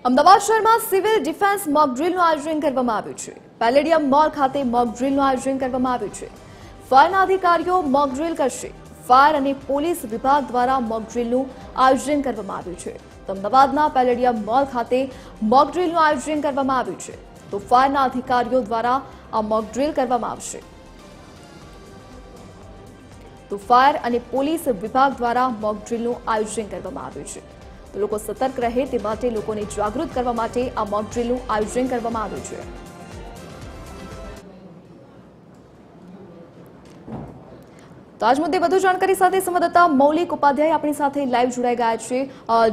અમદાવાદ શહેરમાં civil defence mock ડ્રીલનું આયોજન કરવામાં આવ્યું છે। પેલેડિયમ મોલ ખાતે મોક ડ્રીલનું આયોજન કરવામાં આવ્યું છે। ફાયરના અધિકારીઓ મોક ડ્રીલ કરશે। ફાયર અને પોલીસ વિભાગ દ્વારા મોક ડ્રીલનું આયોજન કરવામાં આવ્યું છે। તો અમદાવાદના પેલેડિયમ મોલ ખાતે મોક ડ્રીલનું આયોજન કરવામાં આવ્યું છે। તો ફાયરના અધિકારીઓ દ્વારા આ મોક ડ્રીલ કરવામાં આવશે। તો ફાયર અને પોલીસ વિભાગ દ્વારા મોક ડ્રીલનું આયોજન કરવામાં આવ્યું છે। તો લોકો સતર્ક રહે તે માટે લોકોને જાગૃત કરવા માટે આ મોક ડ્રીલનું આયોજન કરવામાં આવ્યું છે। તો આજ મુદ્દે વધુ જાણકારી સાથે સંવાદદાતા મૌલિક ઉપાધ્યાય આપણી સાથે લાઈવ જોડાઈ ગયા છે।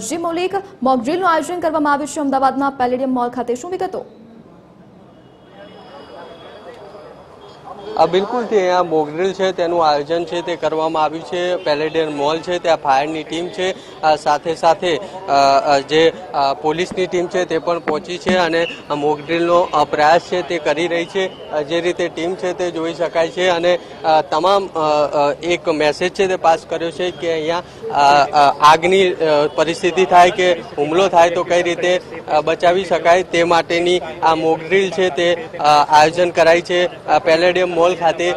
જી મૌલિક, મોક ડ્રીલનું આયોજન કરવામાં આવ્યું છે અમદાવાદના પેલેડિયમ મોલ ખાતે, શું વિગતો? બિલકુલ થી અહીંયા મોક ડ્રીલ છે તેનું આયોજન છે તે કરવામાં આવ્યું છે। પેલેડિયમ મોલ છે ત્યાં ફાયરની ટીમ છે, સાથે સાથે જે પોલીસની ટીમ છે તે પણ પહોંચી છે અને મોક ડ્રીલનો પ્રયાસ છે તે કરી રહી છે। જે રીતે ટીમ છે તે જોઈ શકાય છે અને તમામ એક મેસેજ છે તે પાસ કર્યો છે કે અહીંયા આગની પરિસ્થિતિ થાય કે હુમલો થાય તો કઈ રીતે બચાવી શકાય તે માટેની આ મોક ડ્રીલ છે તે આયોજન કરાય છે। પેલેડિયમ મોલ ખાતે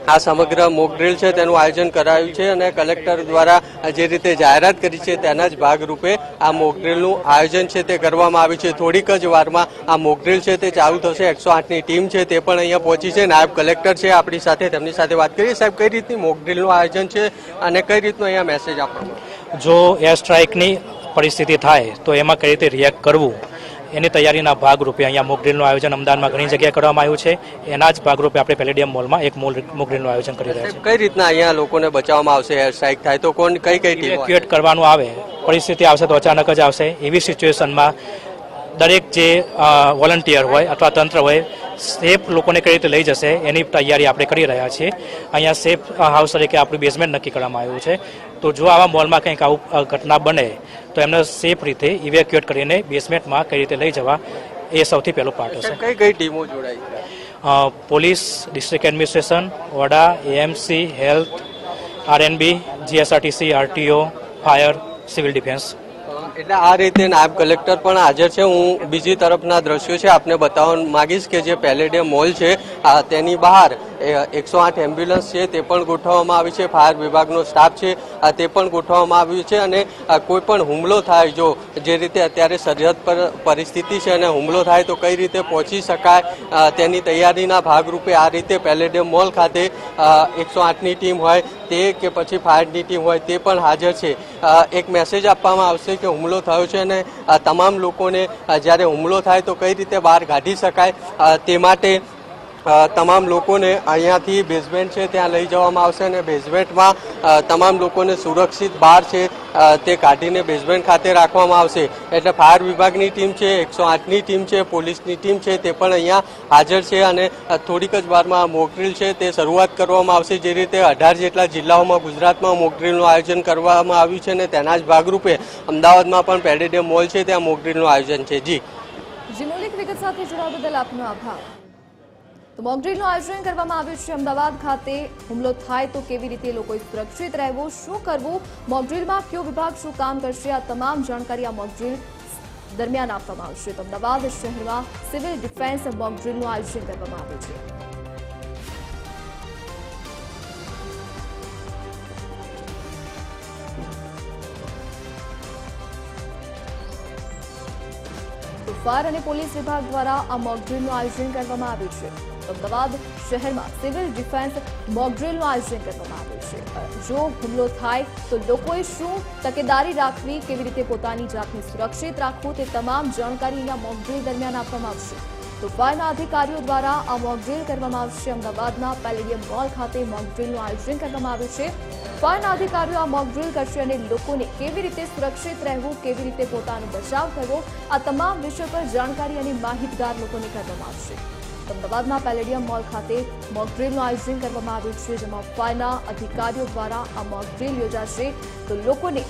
આ સમગ્ર મોક ડ્રીલ છે તેનું આયોજન કરાયું છે અને કલેક્ટર દ્વારા જે રીતે જાહેરાત કરી છે તેના જ ભાગરૂપે આ મોક ડ્રીલનું આયોજન છે તે કરવામાં આવ્યું છે। થોડીક જ વારમાં આ મોક ડ્રીલ છે તે ચાલુ થશે। 108ની ટીમ છે તે પણ અહીંયા પહોંચી છે। નાયબ કલેક્ટર છે આપણી સાથે, તેમની સાથે વાત કરીએ। સાહેબ, કઈ રીતની મોક ડ્રીલનું આયોજન છે અને કઈ રીતનું અહીંયા મેસેજ આપવાનું? જો એર સ્ટ્રાઇકની પરિસ્થિતિ થાય તો એમાં કઈ રીતે રિએક્ટ કરવું એની તૈયારીના ભાગરૂપે અહીંયા મોક ડ્રીલનું આયોજન અમદાવાદમાં ઘણી જગ્યાએ કરવામાં આવ્યું છે। એના જ ભાગરૂપે આપણે પેલેડિયમ મોલમાં એક મોક ડ્રીલનું આયોજન કરી રહ્યા છીએ। કઈ રીતના અહીંયા લોકોને બચાવવામાં આવશે? એર સ્ટ્રાઇક થાય તો કઈ ટીમ ઇવેક્યુએટ કરવાનું આવે, પરિસ્થિતિ આવશે તો અચાનક જ આવશે। એવી સિચ્યુએશનમાં દરેક જે વોલન્ટિયર હોય અથવા તંત્ર હોય સેફ લોકોને કઈ રીતે લઈ જશે એની તૈયારી આપણે કરી રહ્યા છીએ। અહીંયા સેફ હાઉસ તરીકે આપણું બેઝમેન્ટ નક્કી કરવામાં આવ્યું છે। તો જો આવા મોલમાં કંઈક આવું ઘટના બને તો એમને સેફ રીતે ઇવેક્યુએટ કરીને બેઝમેન્ટમાં કઈ રીતે લઈ જવા એ સૌથી પહેલો પાર્ટ હશે। કઈ કઈ ટીમો જોડાઈ? પોલીસ, ડિસ્ટ્રિક્ટ એડમિનિસ્ટ્રેશન, વડા, AMC, health, RNB, GSRTC, RTO, fire, civil defence. એટલે આ રીતે નાયબ કલેક્ટર પણ હાજર છે। હું બીજી તરફના દ્રશ્યો છે આપને બતાવવા માંગીશ કે જે પેલેડિયમ મોલ છે તેની બહાર 108 એમ્બ્યુલન્સ છે તે પણ ગોઠવવામાં આવી છે। ફાયર વિભાગનો સ્ટાફ છે તે પણ ગોઠવવામાં આવ્યું છે અને કોઈ પણ હુમલો થાય, જો જે રીતે અત્યારે સરહદ પર પરિસ્થિતિ છે અને હુમલો થાય તો કઈ રીતે પહોંચી શકાય તેની તૈયારીના ભાગરૂપે આ રીતે પેલેડિયમ મોલ ખાતે 108ની ટીમ હોય તે કે પછી ફાયરની ટીમ હોય તે પણ હાજર છે। એક મેસેજ આપવામાં આવશે કે હુમલો થયો છે અને તમામ લોકોને જ્યારે હુમલો થાય તો કઈ રીતે બહાર કાઢી શકાય તે માટે તમામ લોકોને અહીંયાથી બેઝમેન્ટ છે ત્યાં લઈ જવામાં આવશે અને બેઝમેન્ટમાં તમામ લોકોને સુરક્ષિત બહાર છે તે કાઢીને બેઝમેન્ટ ખાતે રાખવામાં આવશે। એટલે ફાયર વિભાગની ટીમ છે, 108ની ટીમ છે, પોલીસની ટીમ છે તે પણ અહીંયા હાજર છે અને થોડીક જ વારમાં મોક ડ્રીલ છે તે શરૂઆત કરવામાં આવશે। જે રીતે 18 જેટલા જિલ્લાઓમાં ગુજરાતમાં મોક ડ્રીલનું આયોજન કરવામાં આવ્યું છે અને તેના જ ભાગરૂપે અમદાવાદમાં પણ પેલેડિયમ મોલ છે ત્યાં મોક ડ્રીલનું આયોજન છે। જી મૌલિક, વિગત સાથે જોડાવા બદલ આપનો આભાર। તો મોક ડ્રીલનું આયોજન કરવામાં આવ્યું છે અમદાવાદ ખાતે। હુમલો થાય તો કેવી રીતે લોકોએ સુરક્ષિત રહેવું, શું કરવું, મોક ડ્રીલમાં કયો વિભાગ શું કામ કરશે, આ તમામ જાણકારી આ મોક ડ્રીલ દરમિયાન આપવામાં આવશે। તો અમદાવાદ શહેરમાં સિવિલ ડિફેન્સ મોક ડ્રીલનું આયોજન કરવામાં આવ્યું છે। ફાયર અને પોલીસ વિભાગ દ્વારા આ મોક ડ્રીલનું આયોજન કરવામાં આવ્યું છે। અમદાવાદ શહેરમાં સિવિલ ડિફેન્સ મોક ડ્રીલનું આયોજન કરવામાં આવ્યું છે। જો હુમલો થાય તો લોકોએ શું તકેદારી રાખવી, કેવી રીતે પોતાની જાતને સુરક્ષિત રાખવું તે તમામ જાણકારી અહીંયા મોક ડ્રીલ દરમિયાન આપવામાં આવશે। તો ફાયરના અધિકારીઓ દ્વારા આ મોક ડ્રીલ કરવામાં આવશે। અમદાવાદના પેલેડિયમ મોલ ખાતે મોક ડ્રીલનું આયોજન કરવામાં આવ્યું છે। ફાયરના અધિકારીઓ આ મોક ડ્રીલ કરશે અને લોકોને કેવી રીતે સુરક્ષિત રહેવું, કેવી રીતે પોતાનો બચાવ કરવો, આ તમામ વિષય પર જાણકારી અને માહિતગાર લોકોને કરવામાં આવશે। અમદાવાદના પેલેડિયમ મોલ ખાતે મોક ડ્રીલનું આયોજન કરવામાં આવ્યું છે, જેમાં ફાયરના અધિકારીઓ દ્વારા આ મોક ડ્રીલ યોજાશે। તો લોકોને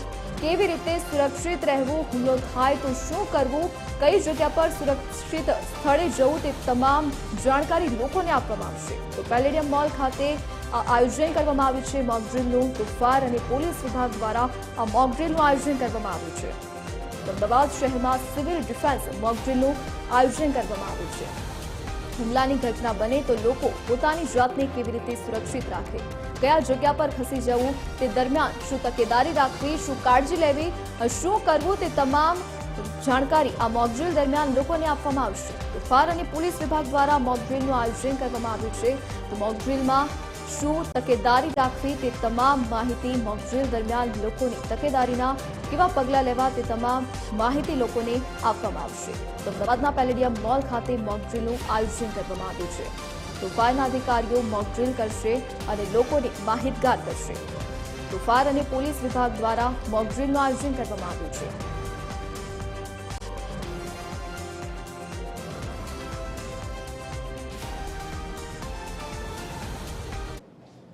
કેવી રીતે સુરક્ષિત રહેવું, હુમલો થાય તો શું કરવું, કઈ જગ્યા પર સુરક્ષિત સ્થળે જવું તે તમામ જાણકારી લોકોને આપવામાં આવશે। તો પેલેડિયમ મોલ ખાતે આયોજન કરવામાં આવ્યું છે મોક ડ્રીલનું। તો ફાયર અને પોલીસ વિભાગ દ્વારા આ મોક ડ્રીલનું આયોજન કરવામાં આવ્યું છે। અમદાવાદ શહેરમાં સિવિલ ડિફેન્સ મોકડ્રીલનું આયોજન કરવામાં આવ્યું છે. હુમલાની ઘટના બને તો લોકો પોતાની જાતને કેવી રીતે સુરક્ષિત રાખે, કયા જગ્યા પર ખસી જવું તે દરમિયાન શું તકેદારી રાખવી, શું કાળજી લેવી, શું કરવું તે તમામ જાણકારી આ મોકડ્રીલ દરમિયાન લોકોને આપવામાં આવશે. ફાયર અને પોલીસ વિભાગ દ્વારા મોકડ્રીલનું આયોજન કરવામાં આવ્યું છે. તો મોકડ્રીલમાં શું તકેદારી રાખવી તે તમામ માહિતી મોકડ્રીલ દરમિયાન લોકોની તકેદારીના કેવા પગલાં લેવા તે તમામ માહિતી લોકોને આપવામાં આવશે. તો અમદાવાદના પેલેડિયમ મોલ ખાતે મોકડ્રીલનું આયોજન કરવામાં આવ્યું છે. તો ફાયરના અધિકારીઓ મોકડ્રીલ કરશે અને લોકોને માહિતગાર કરશે. તો ફાયર અને પોલીસ વિભાગ દ્વારા મોકડ્રીલનું આયોજન કરવામાં આવ્યું છે.